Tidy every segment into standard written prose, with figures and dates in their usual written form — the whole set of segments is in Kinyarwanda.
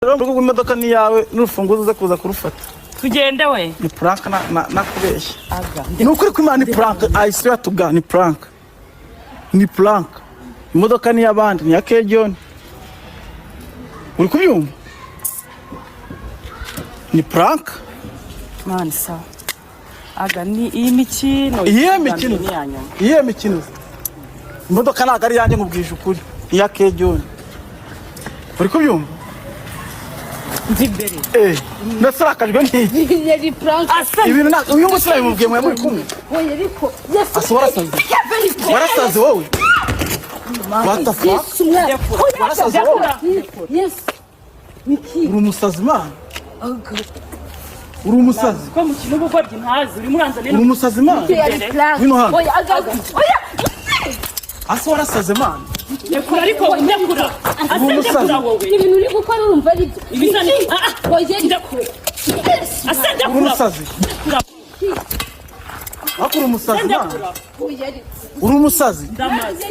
Rwo imodoka ni yawe n'urufunguzo uza kuza kurufata. Tugende we. Ni prank na kubeshya. Nukuri ko Imana ni prank. I swear to God ni prank. Ni prank. Imodoka ni yabandi ni ya Kejon. Uri kubyumva? Ni prank. Man sawa. Aga ni imikino. Iye mikino. Imodoka ntago ari yanjye nkubwije ukuri. Ni ya Kejon. Uri kubyumva? Zimbere. Nasakajwe n'iki? Yari prank. Ibintu na uyu ngo siraye mubwiye mwe muri kumwe. Oya ariko yes. Asora sazi. Warasaze wowe. What the fuck? Warasaze wowe. Yes. Micky. Uri umusazi man. Uri umusazi. Ko mukino ubugoryi ntazi uri muranza nene. Uri umusazi man. Bino hano. Oya agaga. Oya. Asora saze man. Nekura ariko nekura. Asendekura wowe. Ibintu uri gukora urumva ari byo. Ibizani. Oya ndakura. Asendekura. Uri umusazi. Akuri umusazi man. Oya ari. Uri umusazi. Ndamazi.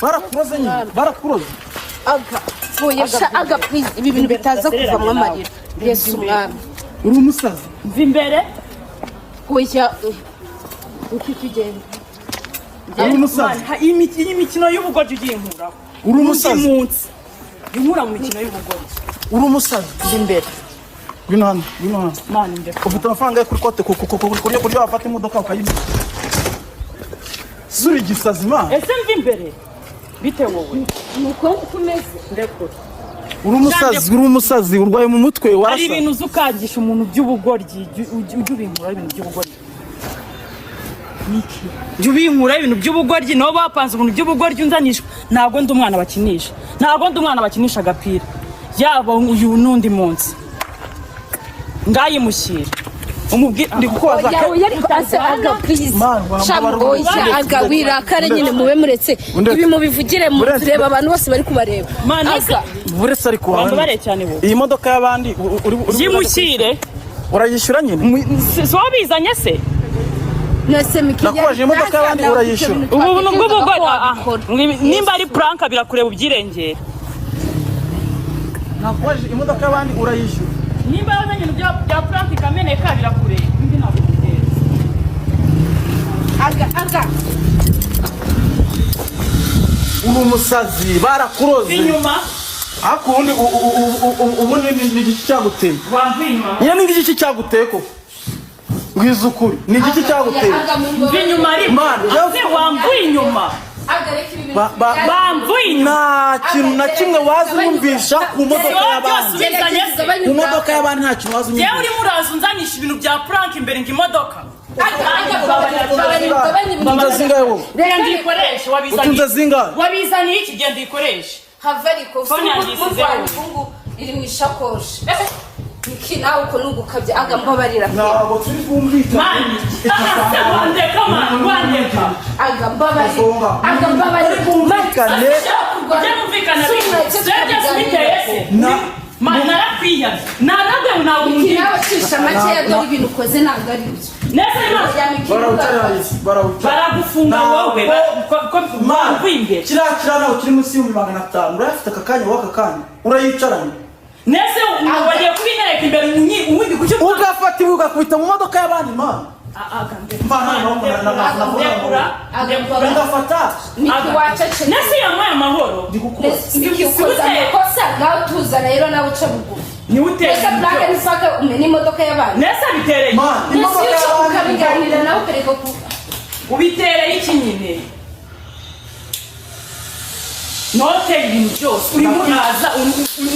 Barakuroze nyine. Barakuroze. Aga. Oya aga please ibi bintu bitaza kuvamwa amarira. Yesu mwami. Uri umusazi. Zimbere. Oya. Uki tugenda. Uri umusazi. Imikino y'ubugoryi ugiye nkuraho. Uri umusazi. Inkura mu mikino y'ubugoryi. Uri umusazi. Zimbere. Bino hano. Bino hano. Man ndeko. Ufite amafaranga yo kuri kote kuryo wafata imodoka ukayima. Suri gisazi man. Ese mvi imbere. Bite wowe. Nuko kumeze. Ndeko. Uri umusazi urwaye mu mutwe warasa. Ari ibintu uzukangisha umuntu by'ubugoryi ujye ubinkura ibintu by'ubugoryi. Micky. Ujye ubinkura ibintu by'ubugoryi no bapanze umuntu by'ubugoryi unzanishwa. Ntago ndi umwana bakinisha. Ntago ndi umwana bakinisha agapira. Yaba uyu nundi munsi. Ngayimushyira. Ndi kukoza yari ase aga please shambo aga wirakare nyine mube muretse ibi mubivugire mu tureba abantu bose bari kubareba aga buretse ariko wambare cyane bo iyi modoka y'abandi yimushyire urayishyura nyine so bizanye se nese Micky nakoje imodoka y'abandi urayishyura ubu nubwo nimba ari prank birakureba ubyirengera nakoje imodoka y'abandi urayishyura nimba yazanye bya prank kameneka birakureba ndi ntabwo biteza aga uri umusazi barakuroze inyuma akundi ubu ni igiki cyaguteye wamvuye inyuma iyo ni igiki cyaguteye ko ngwizukuri ni igiki cyaguteye inyuma ari wamvuye inyuma nta kintu na kimwe wazi unyumvisha ku modoka y'abandi ku modoka y'abandi nta kintu wazi unyumvisha yewe urimo uraza unzanisha ibintu bya prank imbere ng'imodoka utunze zingahe wowe genda uyikoreshe utunze zingahe wabizaniye iki genda uyikoreshe havariko fungu iri mu ishakoshi Micky nawe uko nugukabye aga mbabarira ntabwo turi kumvikana wandeka aga mbabarira kumvikane narakwiyaze naradewe ntabwo Micky nawe cisha makeya dore ibintu ukoze ntabwo ari byo baragufunga wowe imbere kiriya nawe kiri munsi y'ibihumbi 500 urayafite aka kanya wowe aka kanya urayicaranye nese wagiye kubintereka imbere ubundi kucyo ugafata ibuga kubita mu modoka y'abandi man ndafata Micky wacece nese yamwaye amahoro Micky ukoze amakosa ngaho tuza rero nawe uca bugufi niwe uteye ese plaque nisaka umenya imodoka y'abandi nese bitereye nese ukabiganira nawe ukareka ubitereye iki nyine note ibintu byose urimo uraza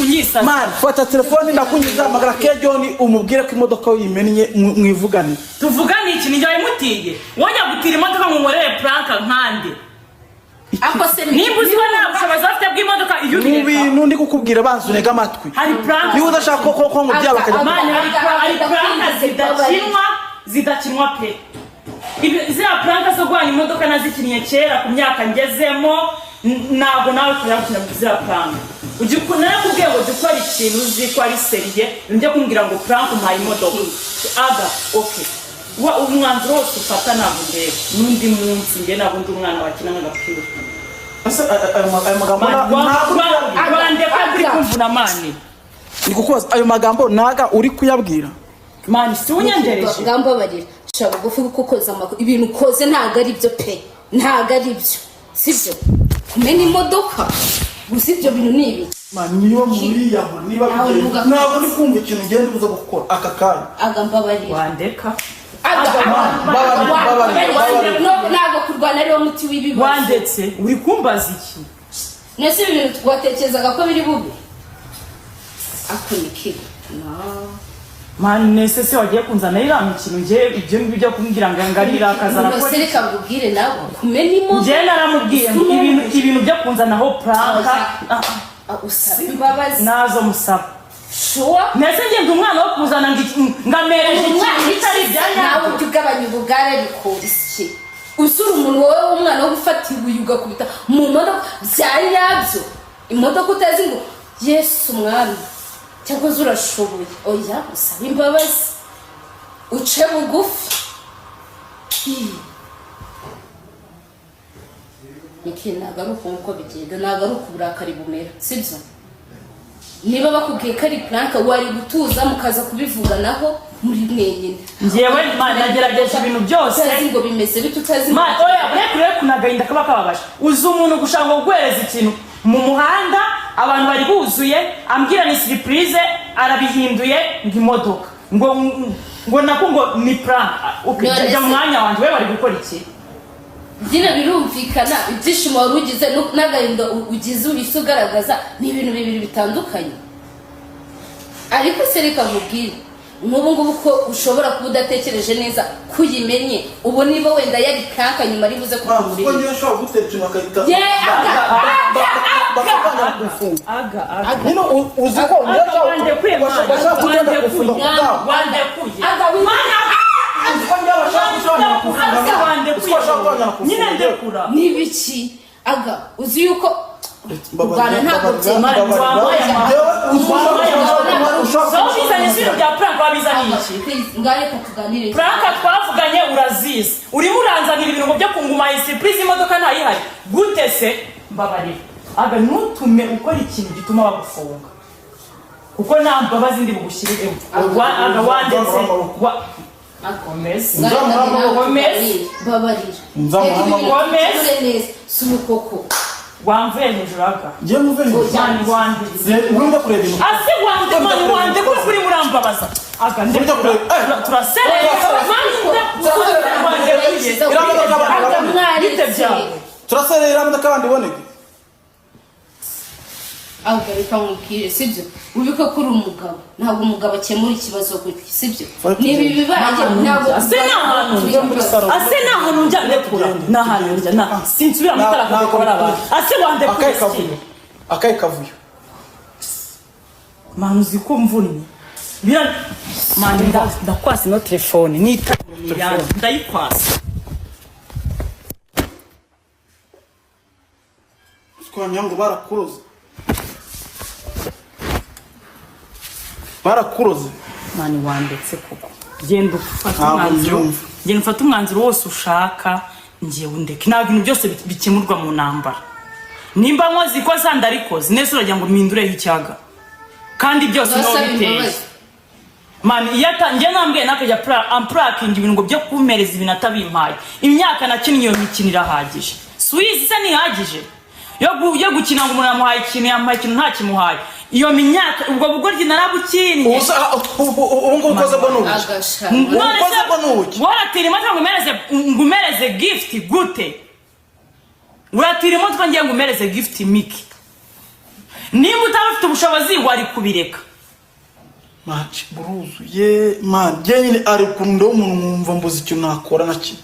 unyisaza man fata telefone ndakunyiza magara Kejon umubwire ko imodoka uyimennye mwivugane tuvugane iki njye mutiye wajya gutira imodoka mu murere prank nkande ako se nimba uzwa nabushobozi afite bw'imodoka iyo ni ibintu ndi kukubwira banzunega amatwi hari prank niba udashaka ko mu byaba akajya hari prank zidakinwa pe ziriya prank zo guhana imodoka nazikinnye kera ku myaka ngezemo ntabwo nawe tuyakina kuzira prank narakubwiye ngo dukora ikintu uzi ko ari seriye njye kumbwira ngo prank mpaye imodoka aga okay umwanzuro wose ufata ntabwo ndeba n'undi munsi njye ntabwo ndi umwana wakina nk'agapira ayo magambo rwandeka kuri kumvuna mani ndikukubaza ayo magambo naga uri kuyabwira mani si unyendereje ngamba barira shaka gufi kukoza amakuru ibintu koze ntago ari byo pe ntago ari byo sibyo kumena imodoka gusa ibyo bintu nibi mani niba muri yaho niba ntabwo ndi kumva ikintu ngende uza gukora aka kanya agamba barira wandeka ntabwo kurwana ariwo muti w'ibibazo wandetse uri kumbaza iki nese ibintu twatekerezaga ko biri bubi akunike mani nese se wagiye kunzana iriya mikino njye ibyo ngibyo byo kumbwira ngo ngarira akazana ko sereka ngubwire nawe kumena imodoka njye naramubwiye ibintu byo kunzanaho pranka usaba imbabazi nazo musaba shuwa nese ngende umwana wo kuzana ngamereje ikintu bitari ibyanyu nawe ujya ugabanya ubugare ariko iki usura umuntu wowe w'umwana wo gufata ibuye ugakubita mu modoka byari nabyo imodoka utazi ngo yesu umwami cyangwa urashoboye oya usaba imbabazi uce bugufi Micky ntabwo ari uko bigenda ntabwo ari uko uburakari bumera sibyo niba bakubwiye ko ari pranka wari gutuza mukaza kubivuganaho muri mwenyine njyewe nagerageje ibintu byose utazi ngo bimeze bite utazi oya reka kunagahinda kaba kababaje uzi umuntu gushaka ngo guhereza ikintu mu muhanda abantu bari buzuye ambwira ni surprise arabihinduye ng'imodoka ngo nako ngo ni prank ukijya mu mwanya wanjye we bari gukora iki Dina birumvikana ibyishimo wari ugize n'agahinda ugize uhise ugaragaza ni ibintu bibiri bitandukanye ariko se reka nkubwire nk'ubu ngubu ko ushobora kuba udatekereje neza kuyimenye ubu niba wenda yari prank nyuma ari buze kukumurira kuko niyo ushobora gutera ikintu akahita uzi ko bashaka kugenda gufunga nyine ndekura nibiki aga uzi yuko Bana ntabwo pranka twavuganye urazizi urimo uranzanira ibintu byo kunguma surprise imodoka ntayihari gute se mbabarira aga ntutume ukora ikintu gituma bagufunga kuko nta mbabazi ndi bugushyiremo aga wandetse wamvuye hejuru aka ngiye muve cyane wanditse wenda kureba ibintu ase wande ko kuri murambabaza aka ndetse turaserera turaserera imodoka abandi iboneke ahubwo reka nkubwire sibyo ubiko kuri umugabo ntabwo umugabo akemura ikibazo gutya sibyo nibi bibaye ntabwo ase nahantu njya ndekura nahantu njya na sinsubira mu taraka gukora abantu ase wande akaye kavuyo manu ziko mvunye bira manu ndakwasi no telefone nita ndayikwasa twanya ngo barakuroze mani wandetse koko genda ufata umwanzuro wose ushaka ngiye undeke ntabwo ibintu byose bikemurwa mu ntambara nimba nkoze ikosa ndarikoze nese uragira ngo mpindureho icyaga kandi byose niho biteye mani iyo atangiye nambwiye nakajya ampurakinga ibintu ngo byo kumereza ibintu atabimpaye imyaka nakinnye iyo mikino irahagije suwizi se ntihagije yo gukina ngo umuntu yamuhaye ikintu yamuhaye ikintu ntakimuhaye iyo myaka ubwo bugoryi narabukinnye ubu ngubu ukoze bwo n'ubuki waratira imodoka ngo umereze gift gute uratira imodoka ngiye ngo umereze gift Micky nimba utaba ufite ubushobozi wari kubireka maci buruzuye man nyine ari ukuntu umuntu mwumva mbuze icyo nakora na kimwe